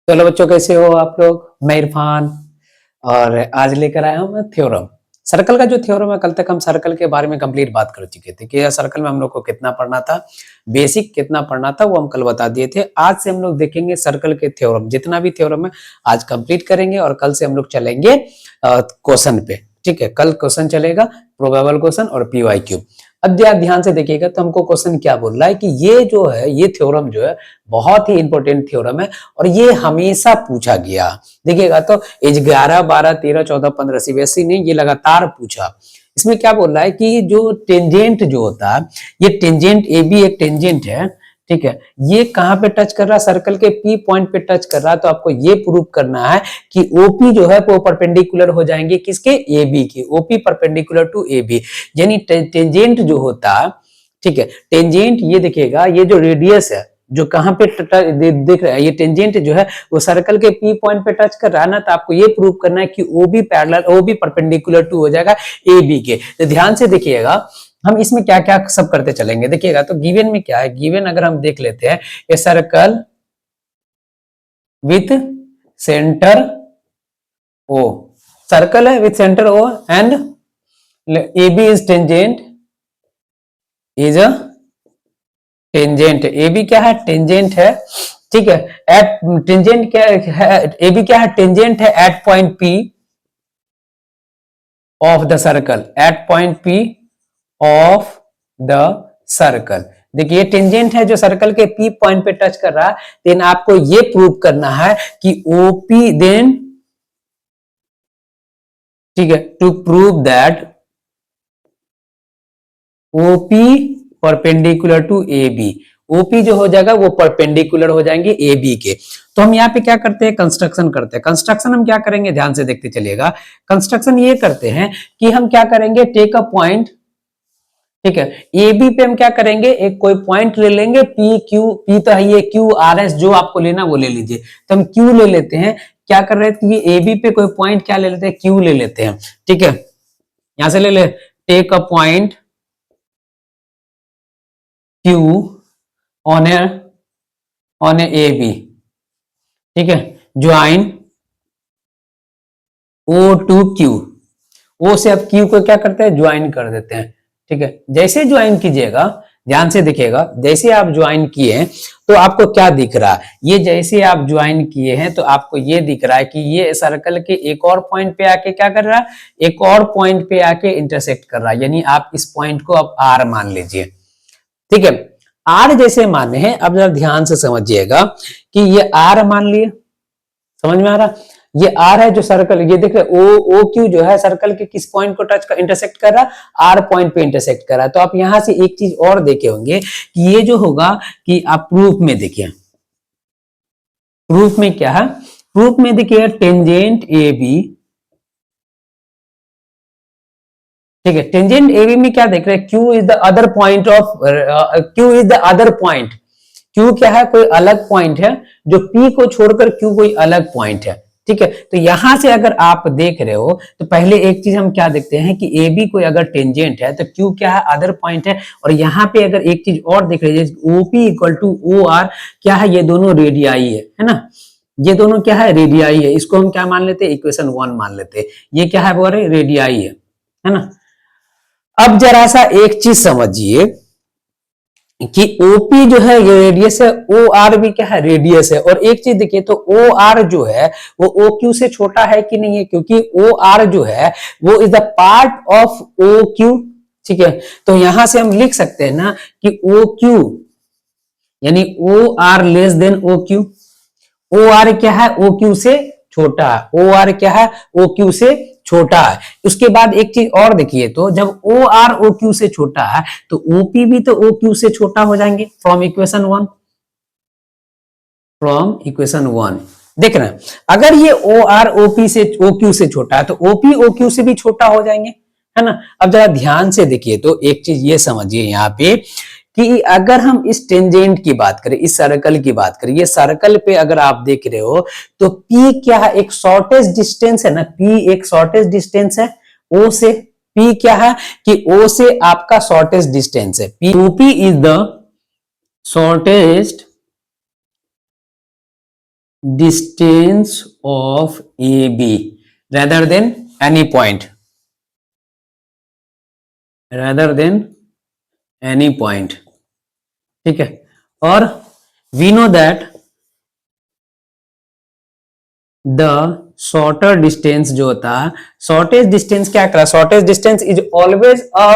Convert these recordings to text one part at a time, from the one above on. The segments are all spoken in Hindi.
चलो बच्चों, कैसे हो आप लोग। मैं इरफान और आज लेकर आया हूँ मैं थ्योरम। सर्कल का जो थ्योरम है, कल तक हम सर्कल के बारे में कंप्लीट बात कर चुके थे कि सर्कल में हम लोग को कितना पढ़ना था, बेसिक कितना पढ़ना था, वो हम कल बता दिए थे। आज से हम लोग देखेंगे सर्कल के थ्योरम, जितना भी थ्योरम है आज कंप्लीट करेंगे और कल से हम लोग चलेंगे क्वेश्चन पे। ठीक है, कल क्वेश्चन चलेगा, प्रोबेबल क्वेश्चन और पीवाईक्यू। अब ध्यान से देखिएगा तो हमको क्वेश्चन क्या बोल रहा है कि ये जो है, ये थ्योरम जो है बहुत ही इंपॉर्टेंट थ्योरम है और ये हमेशा पूछा गया। देखिएगा तो 11, 12, 13, 14, 15 सीबीएसई ने ये लगातार पूछा। इसमें क्या बोल रहा है कि जो टेंजेंट जो होता है, ये टेंजेंट ए बी एक टेंजेंट है। ठीक है, ये कहां पे टच कर रहा है, सर्कल के पी पॉइंट पे टच कर रहा है। तो आपको ये प्रूव करना है कि ओपी जो है वो परपेंडिकुलर हो जाएंगे किसके, ए बी के। OP perpendicular to A B, यानी टेंजेंट जो होता, ठीक है, टेंजेंट ये देखिएगा, ये जो रेडियस है जो कहां पे दिख रहा है, ये टेंजेंट जो है वो सर्कल के पी पॉइंट पे टच कर रहा है ना। तो आपको ये प्रूव करना है कि ओबी पैरेलल, ओबी परपेंडिकुलर टू हो जाएगा ए बी के। तो ध्यान से देखिएगा हम इसमें क्या क्या सब करते चलेंगे। देखिएगा तो गिवन में क्या है, गिवन अगर हम देख लेते हैं, a circle with centre O, circle है with centre O and A B is tangent, is a tangent. A B क्या है, टेंजेंट है। ठीक है, एट टेंजेंट क्या है, ए बी क्या है, टेंजेंट है at point P of the circle, at point P of the circle. देखिए ये टेंजेंट है जो सर्कल के पी पॉइंट पे टच कर रहा है। देन आपको ये प्रूव करना है कि ओपी, देन ठीक है, to prove that OP perpendicular to A B. OP जो हो जाएगा वो परपेंडिकुलर हो जाएंगे ए बी के। तो हम यहाँ पे क्या करते हैं, कंस्ट्रक्शन करते हैं। कंस्ट्रक्शन हम क्या करेंगे, ध्यान से देखते चलिएगा। कंस्ट्रक्शन ये करते हैं कि हम क्या करेंगे, टेक अ पॉइंट। ठीक है, ए बी पे हम क्या करेंगे, एक कोई पॉइंट ले लेंगे, पी क्यू, पी तो है ये, क्यू आर एस, जो आपको लेना वो ले लीजिए। तो हम क्यू ले लेते हैं। क्या कर रहे थे, ये ए बी पे कोई पॉइंट क्या ले लेते हैं, क्यू ले लेते हैं। ठीक है, यहां से ले ले, take a point Q on a B। ठीक है, join O to Q, O से अब Q को क्या करते हैं, ज्वाइन कर देते हैं। ठीक है, जैसे ज्वाइन कीजिएगा, ध्यान से देखिएगा, जैसे आप ज्वाइन किए तो आपको क्या दिख रहा है, ये जैसे आप ज्वाइन किए हैं तो आपको ये दिख रहा है कि ये सर्कल के एक और पॉइंट पे आके क्या कर रहा है, एक और पॉइंट पे आके इंटरसेक्ट कर रहा है। यानी आप इस पॉइंट को अब R मान लीजिए। ठीक है, आर जैसे माने हैं, अब जरा ध्यान से समझिएगा कि ये आर मान लिए, समझ में आ रहा, ये आर है जो सर्कल, ये देख रहे ओ क्यू जो है सर्कल के किस पॉइंट को टच कर, इंटरसेक्ट कर रहा, आर पॉइंट पे इंटरसेक्ट कर रहा है। तो आप यहां से एक चीज और देखे होंगे कि ये जो होगा कि आप प्रूफ में देखिए, प्रूफ में क्या है, प्रूफ में देखिए टेंजेंट ए बी। ठीक है, टेंजेंट एबी में क्या देख रहे हैं, Q is the other point of, Q is the other point. Q क्या है, कोई अलग पॉइंट है, जो पी को छोड़कर क्यू कोई अलग पॉइंट है। ठीक है, तो यहां से अगर आप देख रहे हो तो पहले एक चीज हम क्या देखते हैं कि ए बी कोई अगर टेंजेंट है तो क्यू क्या है, अदर पॉइंट है। और यहाँ पे अगर एक चीज और देख रहे हैं, OP equal to O R, क्या है, ये दोनों रेडियाई है ना, ये दोनों क्या है, रेडियाई है। इसको हम क्या मान लेते हैं, इक्वेशन 1 मान लेते हैं। ये क्या है, वो रेडियाई है ना। अब जरा सा एक चीज समझिए कि ओपी जो है ये रेडियस है, ओ आर भी क्या है, रेडियस है। और एक चीज देखिए तो ओ आर जो है वो ओ क्यू से छोटा है कि नहीं है, क्योंकि ओ आर जो है वो is the part of O Q. ठीक है, तो यहां से हम लिख सकते हैं ना कि ओ क्यू यानी O R less than O Q. O R क्या है, ओ क्यू से छोटा है। ओ आर क्या है, ओ क्यू से छोटा है। उसके बाद एक चीज और देखिए, तो जब ओ आर ओ क्यू से छोटा है तो ओपी भी तो ओ क्यू से छोटा हो जाएंगे, फ्रॉम इक्वेशन 1। फ्रॉम इक्वेशन 1 देख रहे हैं, अगर ये ओ आर ओपी से, ओ क्यू से छोटा है तो ओपी ओ क्यू से भी छोटा हो जाएंगे, है ना। अब जरा ध्यान से देखिए तो एक चीज ये समझिए यहाँ पे कि अगर हम इस टेंजेंट की बात करें, इस सर्कल की बात करें, ये सर्कल पे अगर आप देख रहे हो तो P क्या है, एक शॉर्टेस्ट डिस्टेंस है ना, P एक शॉर्टेस्ट डिस्टेंस है O से। P क्या है कि O से आपका शॉर्टेस्ट डिस्टेंस है। P is the shortest distance of AB rather than any point, rather than any point, ठीक है। और we know that the shorter distance जो होता है, shortest distance क्या करा, shortest distance is always a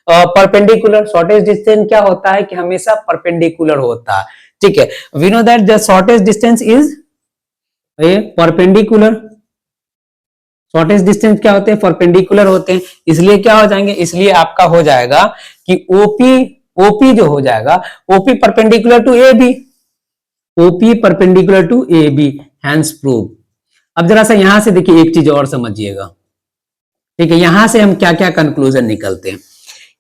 perpendicular, shortest distance क्या होता है कि हमेशा परपेंडिकुलर होता है, ठीक है। We know that the shortest distance is a perpendicular, shortest distance क्या होते हैं, परपेंडिकुलर होते हैं, इसलिए क्या हो जाएंगे, इसलिए आपका हो जाएगा कि ओपी, ओपी जो हो जाएगा, OP perpendicular to A B, OP perpendicular to A B, hence prove. अब जरा सा यहां से देखिए एक चीज और समझिएगा, ठीक है। यहां से हम क्या क्या कंक्लूजन निकलते हैं,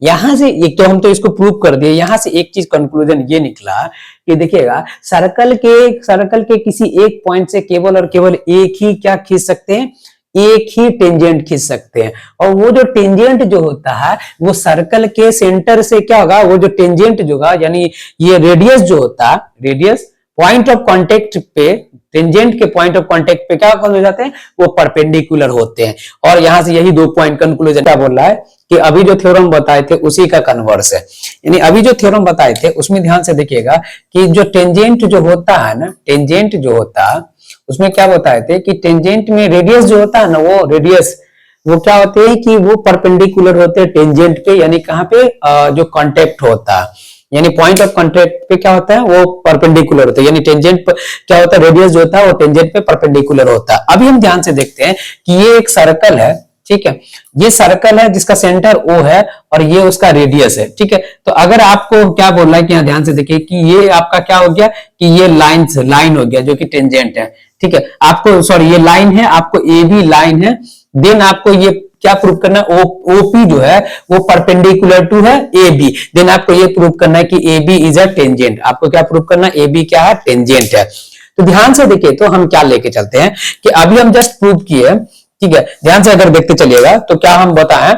यहां से एक तो हम तो इसको प्रूव कर दिए, यहां से एक चीज कंक्लूजन ये निकला कि देखिएगा सर्कल के किसी एक पॉइंट से केवल और केवल एक ही क्या खींच सकते हैं, एक ही टेंजेंट खींच सकते हैं। और वो जो टेंजेंट जो होता है वो सर्कल के सेंटर से क्या होगा, वो जो टेंजेंट जो होगा यानी ये रेडियस जो होता है, रेडियस पॉइंट ऑफ कांटेक्ट पे, टेंजेंट के पॉइंट ऑफ कांटेक्ट पे क्या हो जाते हैं, वो परपेंडिकुलर होते हैं। और यहां से यही 2 पॉइंट कंक्लूजन क्या बोल रहा है कि अभी जो थ्योरम बताए थे उसी का कन्वर्स है, यानी अभी जो थ्योरम बताए थे उसमें ध्यान से देखिएगा कि जो टेंजेंट जो होता है ना, टेंजेंट जो होता है उसमें क्या बताए थे कि टेंजेंट में रेडियस जो होता है ना, वो रेडियस वो क्या होते हैं कि वो परपेंडिकुलर होते हैं टेंजेंट पे, यानी कहां पे, जो कांटेक्ट होता है, यानी पॉइंट ऑफ कांटेक्ट पे क्या होता है, वो परपेंडिकुलर होता है, यानी टेंजेंट पे क्या होता है, रेडियस जो होता है वो टेंजेंट पे परपेंडिकुलर होता है। अभी हम ध्यान से देखते हैं कि ये एक सर्कल है, ठीक है, ये सर्कल है जिसका सेंटर O है और ये उसका रेडियस है, ठीक है। तो अगर आपको क्या बोल रहा है कि यहां ध्यान से देखिए कि ये आपका क्या हो गया कि ये लाइन हो गया जो कि टेंजेंट है, ठीक है। आपको सॉरी ये लाइन है, आपको ए बी लाइन है, देन आपको ये क्या प्रूव करना है, ओपी जो है वो परपेंडिकुलर टू है ए बी, देन आपको ये प्रूव करना है कि A B is a tangent, आपको क्या प्रूव करना है, ए बी क्या है, टेंजेंट है। तो ध्यान से देखिए तो हम क्या लेके चलते हैं कि अभी हम जस्ट प्रूव किए, ठीक है। ध्यान से अगर देखते चलिएगा तो क्या हम बताएं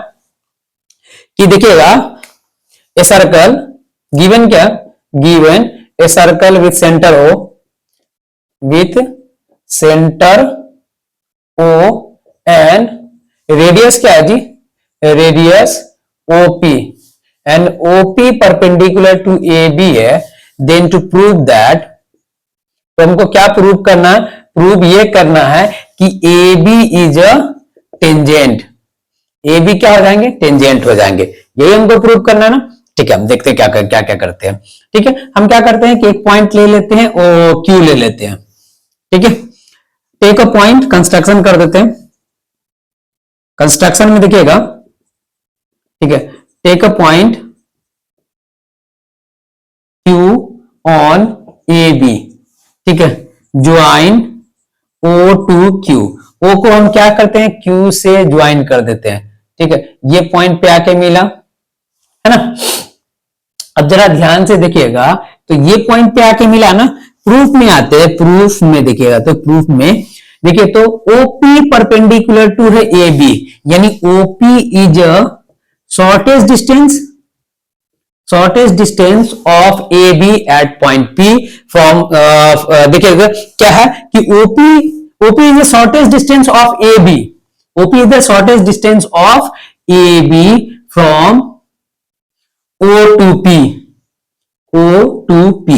कि देखिएगा ए सर्कल गिवन क्या, given a circle with centre O, with centre O and radius क्या है जी, radius OP and OP perpendicular to A B है, देन टू प्रूव दैट, तो हमको क्या प्रूव करना है, प्रूव ये करना है कि A B is a tangent, A B क्या हो जाएंगे, टेंजेंट हो जाएंगे, यही हमको प्रूव करना है ना, ठीक है। हम देखते हैं क्या क्या करते हैं, ठीक है। हम क्या करते हैं कि एक पॉइंट ले लेते हैं और क्यू ले लेते हैं, ठीक है। टेक अ पॉइंट, कंस्ट्रक्शन कर देते हैं, कंस्ट्रक्शन में देखिएगा, ठीक है, take a point Q on A B, ठीक है, join O to Q, O को हम क्या करते हैं, Q से ज्वाइन कर देते हैं, ठीक है, ये पॉइंट पे आके मिला है ना। अब जरा ध्यान से देखिएगा तो ये पॉइंट पे आके मिला ना, प्रूफ में आते हैं, प्रूफ में देखिएगा तो प्रूफ में देखिए तो OP परपेंडिकुलर टू है AB, यानी OP is a shortest distance of A B at point P from, देखिएगा क्या है कि OP is the shortest distance of A B, OP is the shortest distance of A B from O to P, O to P,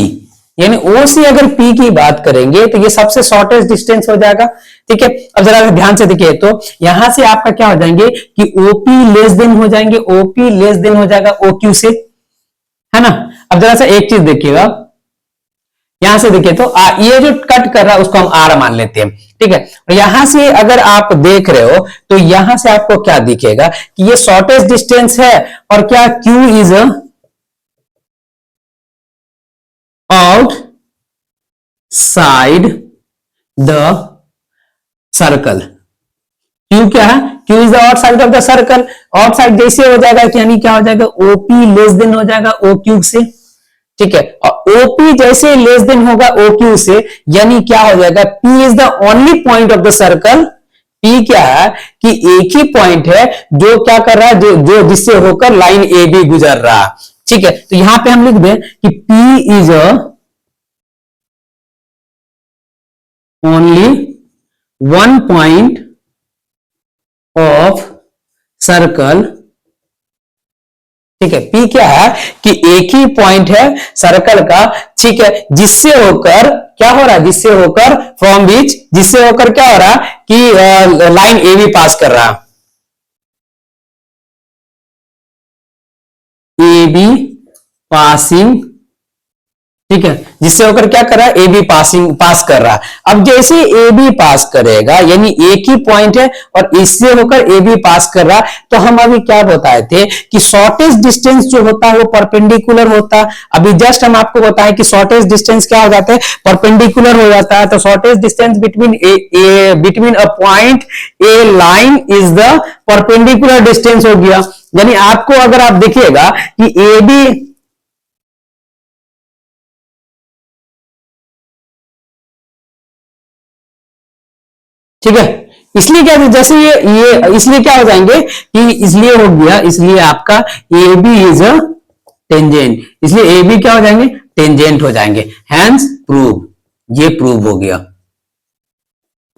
यानी O से अगर P की बात करेंगे तो ये सबसे शॉर्टेस्ट डिस्टेंस हो जाएगा, ठीक है। अब जरा ध्यान से देखिए तो यहां से आपका क्या हो जाएंगे कि OP लेस देन हो जाएंगे, OP लेस देन हो जाएगा OQ से, है ना। अब जरा सा एक चीज देखिएगा, यहां से देखिए तो ये जो कट कर रहा है उसको हम R मान लेते हैं, ठीक है। और यहां से अगर आप देख रहे हो तो यहां से आपको क्या दिखेगा कि ये शॉर्टेस्ट डिस्टेंस है और क्या Q is out side the circle, Q क्या है, Q is the out side of the circle, out side जैसे हो जाएगा कि यानी क्या हो जाएगा, OP लेस देन हो जाएगा OQ से, ठीक है। और OP जैसे लेस देन होगा OQ से यानी क्या हो जाएगा, P is the only point of the circle, P क्या है कि एक ही पॉइंट है जो क्या कर रहा है, जो जिससे होकर लाइन AB गुजर रहा है, ठीक है। तो यहां पे हम लिख दें कि P is a only one point of circle, ठीक है। पी क्या है कि एक ही पॉइंट है सर्कल का, ठीक है, जिससे होकर क्या हो रहा है, जिससे होकर फ्रॉम विच, जिससे होकर क्या हो रहा है कि लाइन ए बी पास कर रहा है, ए बी पासिंग, ठीक है, जिससे होकर क्या कर रहा है, ए बी पास कर रहा है। अब जैसे ए बी पास करेगा, यानी एक ही पॉइंट है और इससे होकर ए बी पास कर रहा है, तो हम अभी क्या बताए थे कि शॉर्टेस्ट डिस्टेंस जो होता है वो परपेंडिकुलर होता है। अभी जस्ट हम आपको बताएं कि शॉर्टेस्ट डिस्टेंस क्या हो जाता है, परपेंडिकुलर हो जाता है। तो shortest distance between a point A line is the perpendicular distance हो गया। यानी आपको अगर आप देखिएगा कि ए बी, ठीक है, इसलिए क्या, जैसे ये इसलिए क्या हो जाएंगे कि इसलिए हो गया, इसलिए आपका A B is a tangent, इसलिए ए बी क्या हो जाएंगे, टेंजेंट हो जाएंगे, हैंस प्रूव, ये प्रूव हो गया,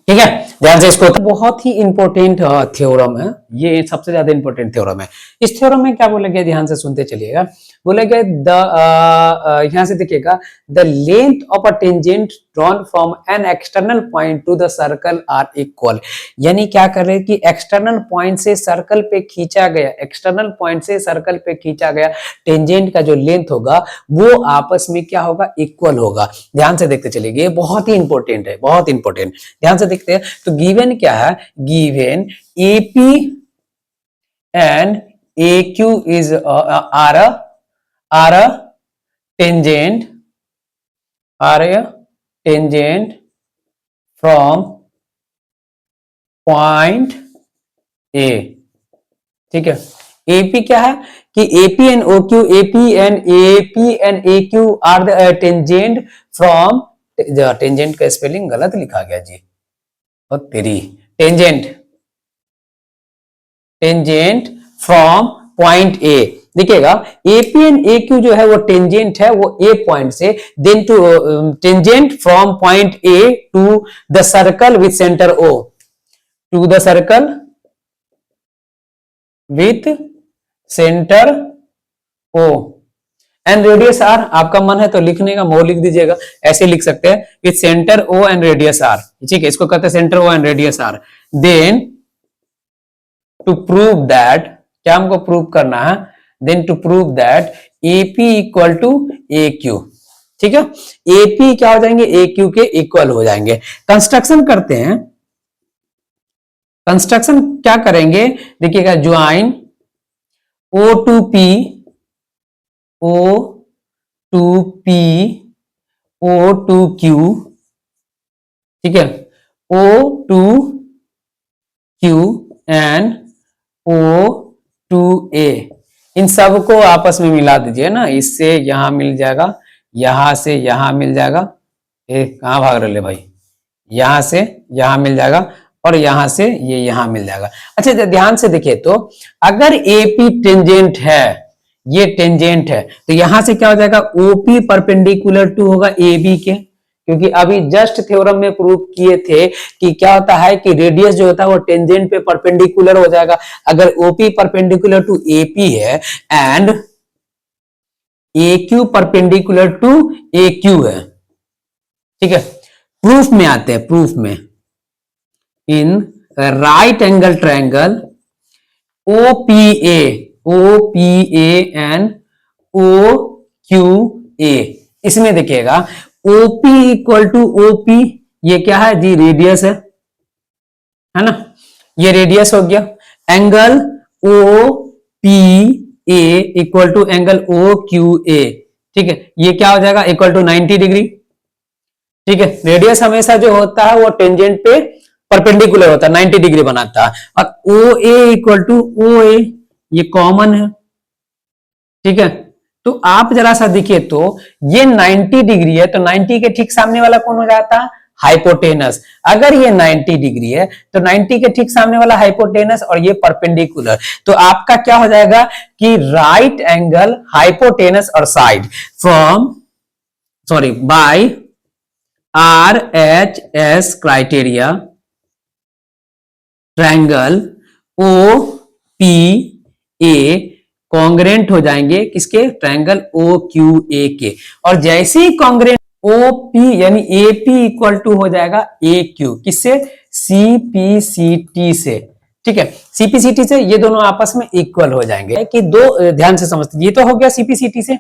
ठीक है। ध्यान से इसको, तो बहुत ही इंपॉर्टेंट थ्योरम है, ये सबसे ज्यादा इंपॉर्टेंट थ्योरम है। इस थ्योरम में क्या बोला गया, ध्यान से सुनते चलिएगा। बोला गया यहां से देखिएगा, the length of a tangent drawn from an external point to the circle are equal. यानी क्या कर रहे हैं कि एक्सटर्नल पॉइंट से सर्कल पे खींचा गया, एक्सटर्नल पॉइंट से सर्कल पे खींचा गया टेंजेंट का जो लेंथ होगा वो आपस में क्या होगा, इक्वल होगा। ध्यान से देखते चलिए, ये बहुत ही इंपॉर्टेंट है, बहुत इंपॉर्टेंट। ध्यान से देखते हैं, तो गिवन क्या है, given AP and A Q is are a tangent, are a tangent from point A, ठीक है। एपी क्या है कि AP and O Q, AP and A Q are the tangent from, tangent का स्पेलिंग गलत लिखा गया जी, और तेरी, tangent, tangent from point A. देखिएगा एपी एंड ए क्यू जो है वो टेंजेंट है वो ए पॉइंट से, then two tangent from point A to the circle with centre O, to the circle with centre O and radius R. आपका मन है तो लिखने का मो लिख दीजिएगा, ऐसे लिख सकते हैं, with centre O and radius R, ठीक है, इसको कहते हैं centre O and radius R. Then to prove that, क्या हमको प्रूव करना है, then to prove that AP equal to A Q, ठीक है, एपी क्या हो जाएंगे, ए क्यू के इक्वल हो जाएंगे। कंस्ट्रक्शन करते हैं, कंस्ट्रक्शन क्या करेंगे, देखिएगा, join O to P, O to P, O to Q, ठीक है, O to Q and O to A, इन सबको आपस में मिला दीजिए ना, इससे यहां मिल जाएगा, यहां से यहां मिल जाएगा, कहां भाग रहे भाई, यहां से यहां मिल जाएगा और यहां से ये यहां मिल जाएगा। अच्छा ध्यान से देखिए, तो अगर एपी टेंजेंट है, ये टेंजेंट है, तो यहां से क्या हो जाएगा, ओपी परपेंडिकुलर टू होगा ए बी के, क्योंकि अभी जस्ट थ्योरम में प्रूव किए थे कि क्या होता है कि रेडियस जो होता है वो टेंजेंट पे परपेंडिकुलर हो जाएगा। अगर ओपी परपेंडिकुलर टू एपी है and A Q perpendicular to A Q है, ठीक है। प्रूफ में आते हैं, प्रूफ में, in right angle triangle OPA, OPA and O Q A, इसमें देखिएगा ओपी इक्वल टू ओपी, ये क्या है जी, रेडियस है ना, ये रेडियस हो गया। Angle O P A equal to angle O Q A, ठीक है, ये क्या हो जाएगा, इक्वल टू 90 डिग्री, ठीक है। रेडियस हमेशा जो होता है वो टेंजेंट पे परपेंडिकुलर होता है, 90 डिग्री बनाता है। और ओ ए इक्वल टू ओ ए, ये कॉमन है, ठीक है। तो आप जरा सा देखिए, तो ये 90 डिग्री है, तो 90 के ठीक सामने वाला कौन हो जाता है, हाइपोटेनस। अगर ये 90 डिग्री है तो 90 के ठीक सामने वाला हाइपोटेनस और ये परपेंडिकुलर, तो आपका क्या हो जाएगा कि राइट एंगल हाइपोटेनस और side from, sorry, by RHS criteria triangle OPA congruent हो जाएंगे किसके, ट्रायंगल OQA के। और जैसे ही कॉन्ग्रेंट OP यानी AP इक्वल टू हो जाएगा AQ, किससे, CPCT से, ठीक है, CPCT से ये दोनों आपस में इक्वल हो जाएंगे। कि दो, ध्यान से समझते, ये तो हो गया CPCT से।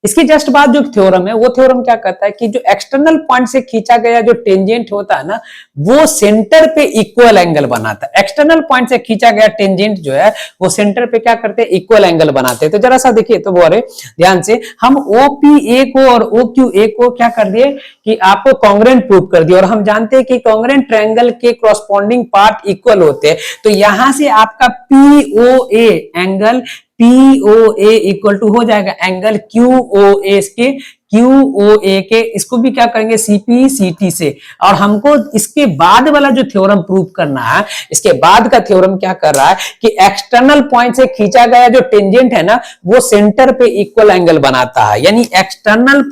इसके जस्ट बाद जो थ्योरम है वो थ्योरम क्या कहता है कि जो एक्सटर्नल पॉइंट से खींचा गया जो टेंजेंट होता है ना, वो सेंटर पे इक्वल एंगल बनाता है। एक्सटर्नल पॉइंट से खींचा गया टेंजेंट जो है वो सेंटर पे क्या करते हैं, इक्वल एंगल बनाते हैं। तो जरा सा देखिए, तो बोरे ध्यान से, हम OPA को और OQA को क्या कर दिए कि आपको कॉन्ग्रेंट प्रूव कर दिया। और हम जानते हैं कि कॉन्ग्रेंट ट्रायंगल के कॉरस्पॉन्डिंग पार्ट इक्वल होते हैं। तो यहां से आपका POA angle POA equal to हो जाएगा एंगल QOA के, QOA के, इसको भी क्या करेंगे, CPCT से। और हमको इसके बाद वाला जो थ्योरम प्रूव करना है, इसके बाद का थ्योरम क्या कर रहा है कि एक्सटर्नल पॉइंट से खींचा गया जो टेंजेंट है ना, वो सेंटर पे इक्वल एंगल बनाता है। यानी एक्सटर्नल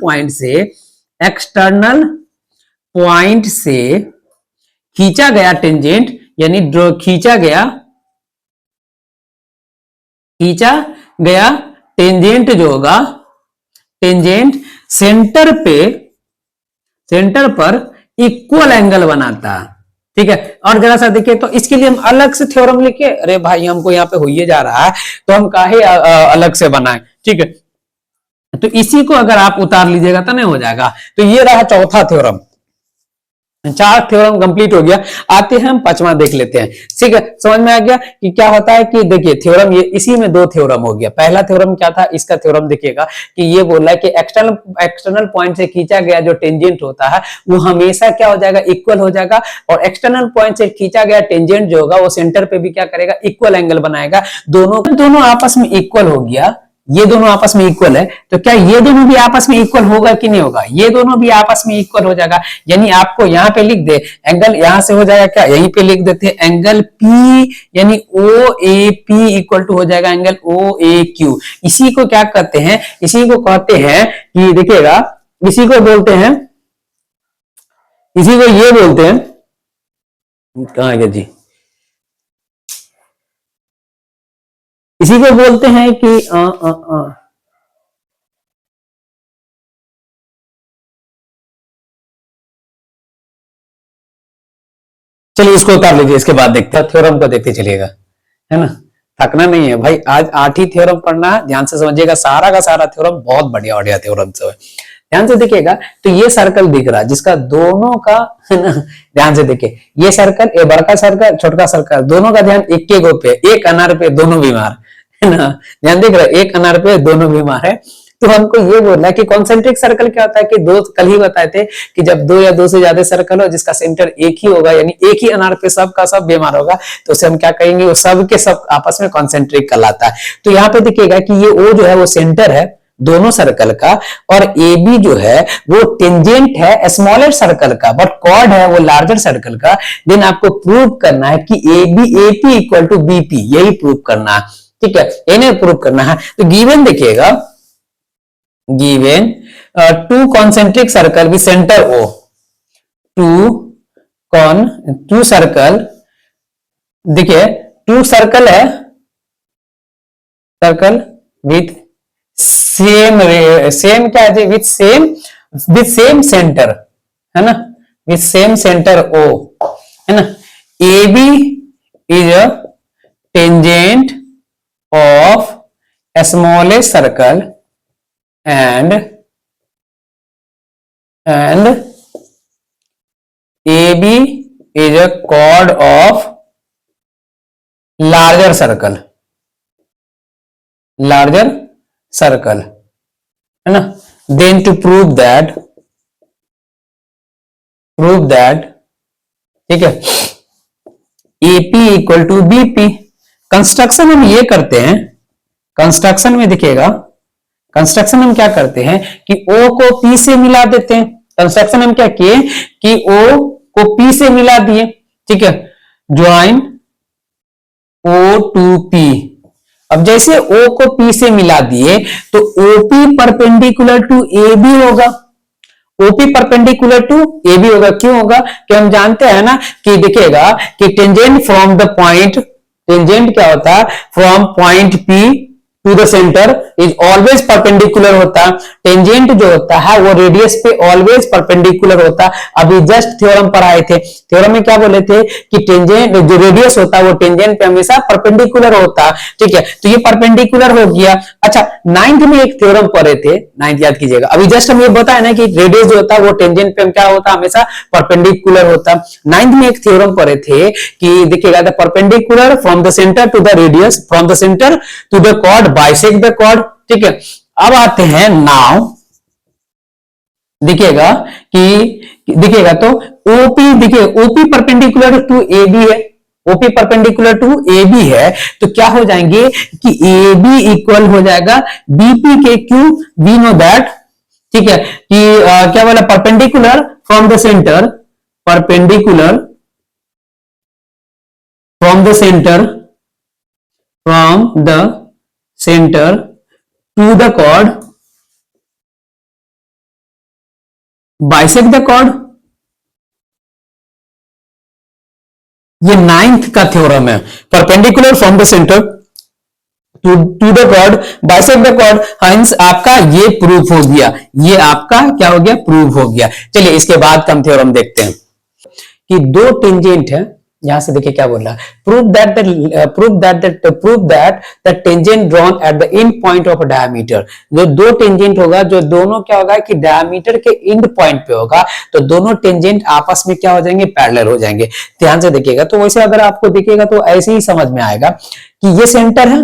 पॉइंट से खींचा गया टेंजेंट, यानी खींचा गया टेंजेंट जो होगा, टेंजेंट सेंटर पर इक्वल एंगल बनाता है, ठीक है। और जरा सा देखिए, तो इसके लिए हम अलग से थ्योरम लिखे, अरे भाई हमको यहाँ पे हो ही जा रहा है तो हम काहे अलग से बनाए, ठीक है। तो इसी को अगर आप उतार लीजिएगा तो नहीं हो जाएगा। तो ये रहा चौथा थ्योरम, 4 थ्योरम कंप्लीट हो गया। आते हैं हम 5वां देख लेते हैं, ठीक है। समझ में आ गया कि क्या होता है कि देखिए थ्योरम, ये इसी में 2 थ्योरम हो गया। पहला थ्योरम क्या था, इसका थ्योरम देखिएगा कि ये बोल रहा है कि एक्सटर्नल पॉइंट से खींचा गया जो टेंजेंट होता है वो हमेशा क्या हो जाएगा, इक्वल हो जाएगा। और एक्सटर्नल पॉइंट से खींचा गया टेंजेंट जो होगा वो सेंटर पे भी क्या करेगा, इक्वल एंगल बनाएगा। दोनों आपस में इक्वल हो गया, ये दोनों आपस में इक्वल है, तो क्या ये दोनों भी आपस में इक्वल होगा कि नहीं होगा, ये दोनों भी आपस में इक्वल हो जाएगा। यानी आपको यहां पे लिख दे एंगल, यहां से हो जाएगा क्या, यहीं पे लिख देते हैं एंगल P यानी OAP इक्वल टू हो जाएगा एंगल OAQ। इसी को क्या कहते हैं, इसी को कहते हैं कि देखिएगा, इसी को बोलते हैं, इसी को ये बोलते हैं, कहां गया जी, इसी को बोलते हैं कि चलिए इसको उतार लीजिए, इसके बाद देखते हैं थ्योरम को, देखते चलिएगा, है ना, थकना नहीं है भाई। आज 8 ही थ्योरम पढ़ना है, ध्यान से समझिएगा, सारा का सारा थ्योरम बहुत बढ़िया थ्योरम सब है। ध्यान से देखिएगा, तो ये सर्कल दिख रहा है जिसका दोनों का, है ना, ध्यान से देखिए, ये सर्कल, ये बड़का सर्कल, छोटका सर्कल, दोनों का ध्यान एक के गो पे, एक अनार पे दोनों बीमार, है ना, ध्यान देख रहे, एक अनार पे दोनों बीमार है। तो हमको ये बोलना है कि कॉन्सेंट्रिक सर्कल क्या होता है कि दो, कल ही बताए थे कि जब 2 या 2 से ज्यादा सर्कल हो जिसका सेंटर एक ही होगा, यानी एक ही अनार पे सब का सब बीमार होगा, तो उसे हम क्या कहेंगे, वो सब के सब आपस में कॉन्सेंट्रिक कहलाता है। तो यहाँ पे देखिएगा कि ये O जो है वो सेंटर है दोनों सर्कल का, और AB जो है वो टेंजेंट है स्मॉलर सर्कल का, बट कॉर्ड है वो लार्जर सर्कल का। देन आपको प्रूव करना है कि AP इक्वल टू BP, यही प्रूव करना है, ठीक है, इन्हें प्रूव करना है। तो गिवन देखिएगा, given 2 concentric circle with center O, 2 circle, देखिए 2 सर्कल है, सर्कल विथ सेम क्या है, विथ सेम सेंटर, है ना, विथ सेम सेंटर O, है ना। AB is a tangent of smallest circle and AB is a chord of larger circle, है ना। Then to prove that, ठीक है, AP equal to BP। Construction हम ये करते हैं, कंस्ट्रक्शन में देखिएगा, कंस्ट्रक्शन हम क्या करते हैं कि O को P से मिला देते हैं। कंस्ट्रक्शन हम क्या किए कि O को P से मिला दिए, ठीक है, ज्वाइन O टू P। अब जैसे O को P से मिला दिए तो OP परपेंडिकुलर टू AB होगा, OP perpendicular to A B होगा। क्यों होगा कि हम जानते हैं ना कि दिखेगा कि tangent from the point, tangent क्या होता है, from point P to the centre is always perpendicular होता। टेंजेंट जो होता है वो रेडियस पे ऑलवेज परपेंडिकुलर होता। अभी जस्ट थ्योरम पढ़ाए थे, थ्योरम में क्या बोले थे कि टेंजेंट जो रेडियस होता है वो टेंजेंट पे हमेशा परपेंडिकुलर होता। ठीक है, तो ये परपेंडिकुलर हो गया। अच्छा, नाइन्थ में एक थ्योरम पढ़े थे, नाइन्थ याद कीजिएगा। अभी जस्ट हम ये बताया ना कि रेडियस जो होता है वो टेंजेंट पे क्या होता है, हमेशा परपेंडिकुलर होता। नाइन्थ में एक थ्योरम पढ़े थे कि देखिएगा the perpendicular from the centre to the radius, from the centre to the chord bisect the chord. ठीक है, अब आते हैं नाउ, दिखेगा कि दिखेगा तो ओपी, देखिए OP perpendicular to A B है, OP perpendicular to A B है, तो क्या हो जाएंगे कि ए बी इक्वल हो जाएगा बीपी के क्यू। वी नो दैट, ठीक है, कि क्या बोला, perpendicular from the centre, perpendicular from the centre, from the centre to the chord bisect the chord. ये नाइन्थ का थ्योरम है, perpendicular from the centre to the chord bisect the chord. Hence आपका ये प्रूफ हो गया, ये आपका क्या हो गया, प्रूफ हो गया। चलिए इसके बाद का हम थ्योरम देखते हैं कि दो टेंजेंट है, यहां से देखिए क्या बोल रहा है, prove that the tangent drawn at the end point of diameter. जो दो टेंजेंट होगा, जो दोनों क्या होगा कि डायमीटर के एंड पॉइंट पे होगा, तो दोनों टेंजेंट आपस में क्या हो जाएंगे, पैरेलल हो जाएंगे। ध्यान से देखिएगा, तो वैसे अगर आपको दिखेगा तो ऐसे ही समझ में आएगा कि ये सेंटर है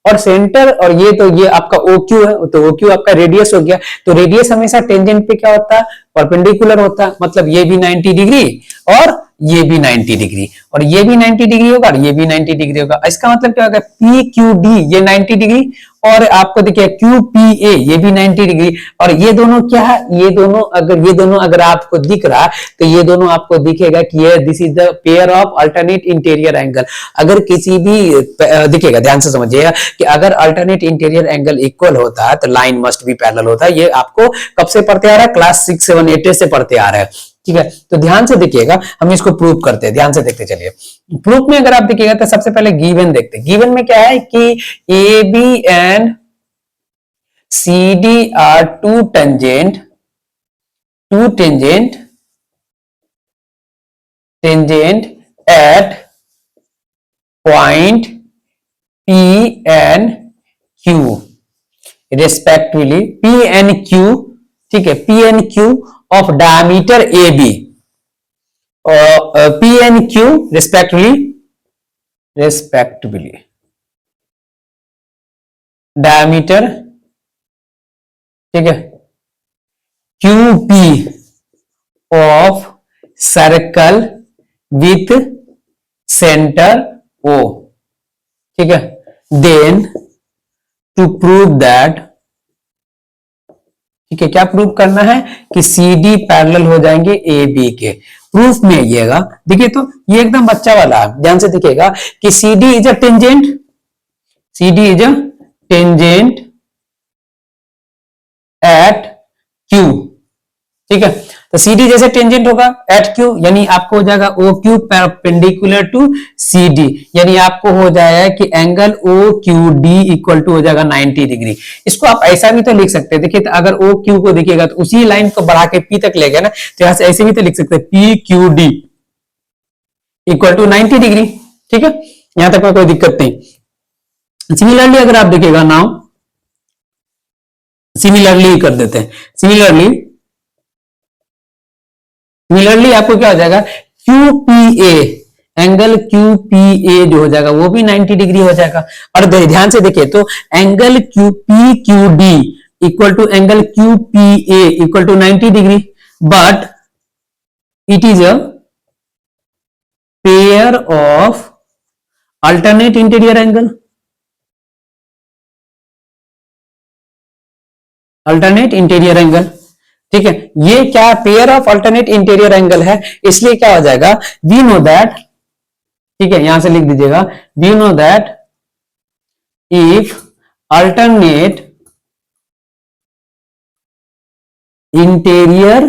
और सेंटर, और ये तो ये आपका ओ क्यू है, तो ओ क्यू आपका रेडियस हो गया। तो रेडियस हमेशा टेंजेंट पे क्या होता है, परपेंडिकुलर होता है। मतलब ये भी 90 डिग्री और ये भी 90 डिग्री, और ये भी 90 डिग्री होगा और ये भी 90 डिग्री होगा। इसका मतलब क्या होगा, पी क्यू डी ये 90 डिग्री, और आपको देखिए क्यू पी ए ये भी 90 डिग्री। और ये दोनों क्या है, ये दोनों अगर आपको दिख रहा है, तो ये दोनों आपको दिखेगा कि ये this is the pair of alternate interior angle. अगर किसी भी दिखेगा, ध्यान से समझिएगा कि अगर अल्टरनेट इंटीरियर एंगल इक्वल होता है तो लाइन मस्ट बी पैरेलल होता है। ये आपको कब से पढ़ते आ रहा है, क्लास 6, 7, 8 से पढ़ते आ रहा है। ठीक है, तो ध्यान से देखिएगा, हम इसको प्रूव करते हैं, ध्यान से देखते चलिए। प्रूफ में अगर आप देखिएगा तो सबसे पहले गिवन देखते हैं। गिवन में क्या है कि A B and C D are two tangent at point P and Q respectively, P and Q, ठीक है, P and Q of diameter AB, P and Q respectively diameter, ठीक है, QP of circle with center O, ठीक है। देन टू प्रूव दैट, ठीक है, क्या प्रूव करना है कि सी डी पैरेलल हो जाएंगे ए बी के। प्रूफ में आइएगा, देखिए तो ये एकदम बच्चा वाला है, ध्यान से देखिएगा कि C D is a tangent, C D is a tangent at Q, ठीक है। तो सी डी जैसे टेंजेंट होगा एट क्यू, यानी आपको हो जाएगा O Q perpendicular to C D, यानी आपको हो जाएगा कि angle O Q D equal to हो जाएगा 90 डिग्री। इसको आप ऐसा भी तो लिख सकते हैं, देखिए तो अगर ओ क्यू को देखिएगा तो उसी लाइन को बढ़ा के पी तक ले गए ना, तो यहां से ऐसे भी तो लिख सकते हैं P Q D equal to 90 degree, ठीक है, यहां तक में कोई दिक्कत नहीं। सिमिलरली अगर आप देखिएगा नाउ, सिमिलरली कर देते हैं, सिमिलरली आपको क्या हो जाएगा, QPA एंगल QPA जो हो जाएगा वो भी 90 डिग्री हो जाएगा। और ध्यान से देखिए तो angle PQD equal to angle QPA equal to 90 degree, but it is a pair of alternate interior angle, alternate interior angle, ठीक है। ये क्या pair of alternate interior angle है, इसलिए क्या हो जाएगा, वी नो दैट, ठीक है, यहां से लिख दीजिएगा, we know that if alternate interior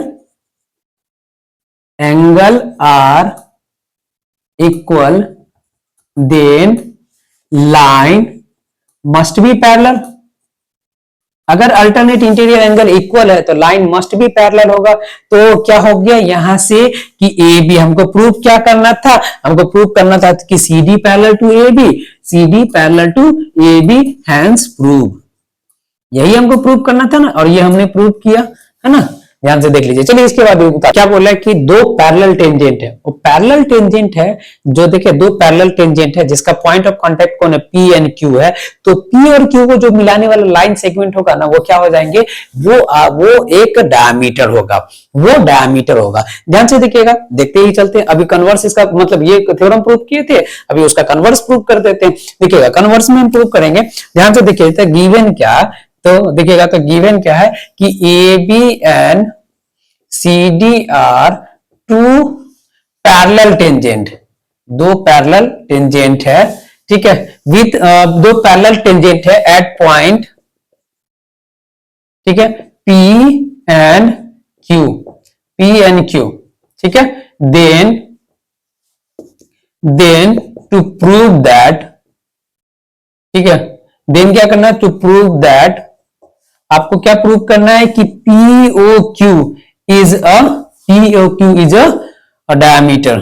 angle are equal, then line must be parallel. अगर अल्टरनेट इंटीरियर एंगल इक्वल है तो लाइन मस्ट बी पैरेलल होगा। तो क्या हो गया यहां से कि ए बी, हमको प्रूव क्या करना था, हमको प्रूव करना था कि C D parallel to A B, C D parallel to A B, hence prove. यही हमको प्रूव करना था ना, और ये हमने प्रूव किया है ना। ध्यान से देख लीजिए। चलिए इसके बाद क्या बोला है कि दो पैरेलल टेंजेंट है। वो पैरेलल टेंजेंट है जो, देखिए दो पैरेलल टेंजेंट है जिसका पॉइंट ऑफ कांटेक्ट कौन है, पी एंड क्यू है। तो पी और क्यू को जो मिलाने वाला लाइन सेगमेंट होगा ना, वो क्या हो जाएंगे, वो एक डायमीटर होगा, वो डायमीटर होगा। ध्यान से देखिएगा, देखते ही चलते हैं। अभी कन्वर्स इसका मतलब ये थ्योरम प्रूव किए थे, अभी उसका कन्वर्स प्रूव कर देते हैं। देखिएगा कन्वर्स में हम प्रूव करेंगे। ध्यान से देखिए गिवन क्या, तो देखिएगा तो गिवन क्या है कि A B and C D are two parallel tangent, दो पैरेलल टेंजेंट है, ठीक है, विथ दो पैरेलल टेंजेंट है एट पॉइंट, ठीक है, P and Q, P and Q, ठीक है। देन टू प्रूव दैट, ठीक है, देन क्या करना है, टू प्रूव दैट, आपको क्या प्रूव करना है कि POQ is a diameter,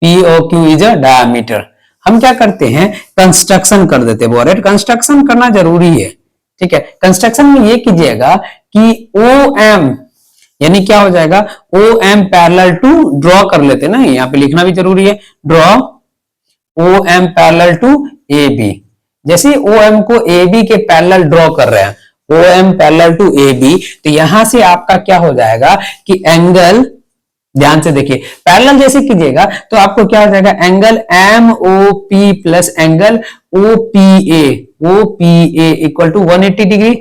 POQ is a diameter. हम क्या करते हैं, कंस्ट्रक्शन कर देते हैं। बोरेट कंस्ट्रक्शन करना जरूरी है, ठीक है। कंस्ट्रक्शन में ये कीजिएगा कि OM यानी क्या हो जाएगा, OM पैरेलल टू, ड्रॉ कर लेते हैं ना, यहाँ पे लिखना भी जरूरी है, draw OM parallel to AB। जैसे OM को AB के पैरेलल ड्रॉ कर रहे हैं, OM पैरेलल टू AB, तो यहां से आपका क्या हो जाएगा कि एंगल, ध्यान से देखिए, पैरेलल जैसे कीजिएगा तो आपको क्या हो जाएगा, angle MOP plus angle OPA equal to 180 degree.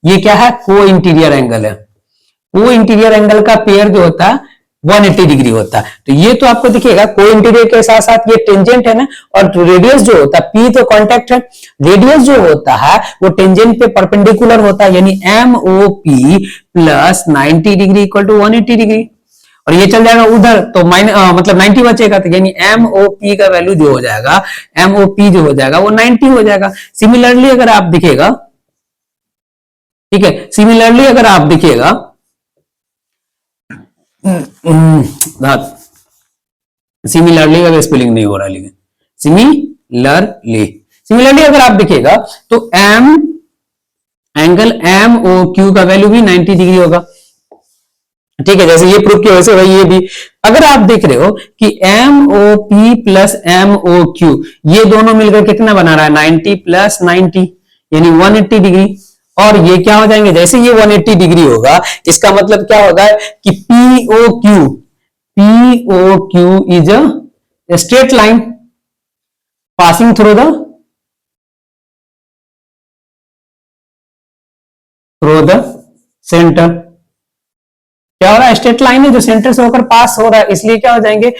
ये क्या है, को इंटीरियर एंगल है। को इंटीरियर एंगल का पेयर जो होता है 180 डिग्री होता है। तो ये तो आपको दिखेगा, को इंटीरियर के साथ साथ ये टेंजेंट है ना, और रेडियस जो होता है, पी तो कांटेक्ट है, रेडियस जो होता है वो टेंजेंट पे परपेंडिकुलर होता है, यानी MOP plus 90 degree equal to 180 degree. और ये चल जाएगा उधर तो मतलब 90 बचेगा, तो यानी MOP का वैल्यू जो हो जाएगा, MOP जो हो जाएगा वो 90 हो जाएगा। सिमिलरली अगर आप दिखेगा, ठीक है, सिमिलरली अगर आप दिखेगा, सिमिलरली का स्पेलिंग नहीं हो रहा, लेकिन सिमिलरली अगर आप देखिएगा तो एंगल MOQ का वैल्यू भी 90 डिग्री होगा, ठीक है। जैसे ये प्रूफ किया वैसे भाई ये भी, अगर आप देख रहे हो कि MOP प्लस MOQ ये दोनों मिलकर कितना बना रहा है, 90 प्लस 90 यानी 180 डिग्री। और ये क्या हो जाएंगे, जैसे ये 180 डिग्री होगा, इसका मतलब क्या होगा कि POQ is a straight line passing through the centre. क्या हो रहा है, स्ट्रेट लाइन है जो सेंटर से होकर पास हो रहा है, इसलिए क्या हो जाएंगे,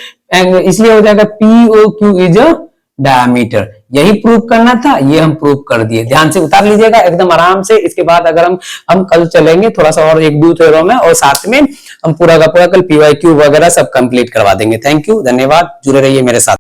इसलिए हो जाएगा POQ इज अ डायमीटर। यही प्रूव करना था, ये हम प्रूव कर दिए। ध्यान से उतार लीजिएगा एकदम आराम से। इसके बाद अगर हम कल चलेंगे थोड़ा सा और एक दो थ्योरम है, और साथ में हम पूरा का पूरा कल PYQ वगैरह सब कंप्लीट करवा देंगे। थैंक यू, धन्यवाद, जुड़े रहिए मेरे साथ।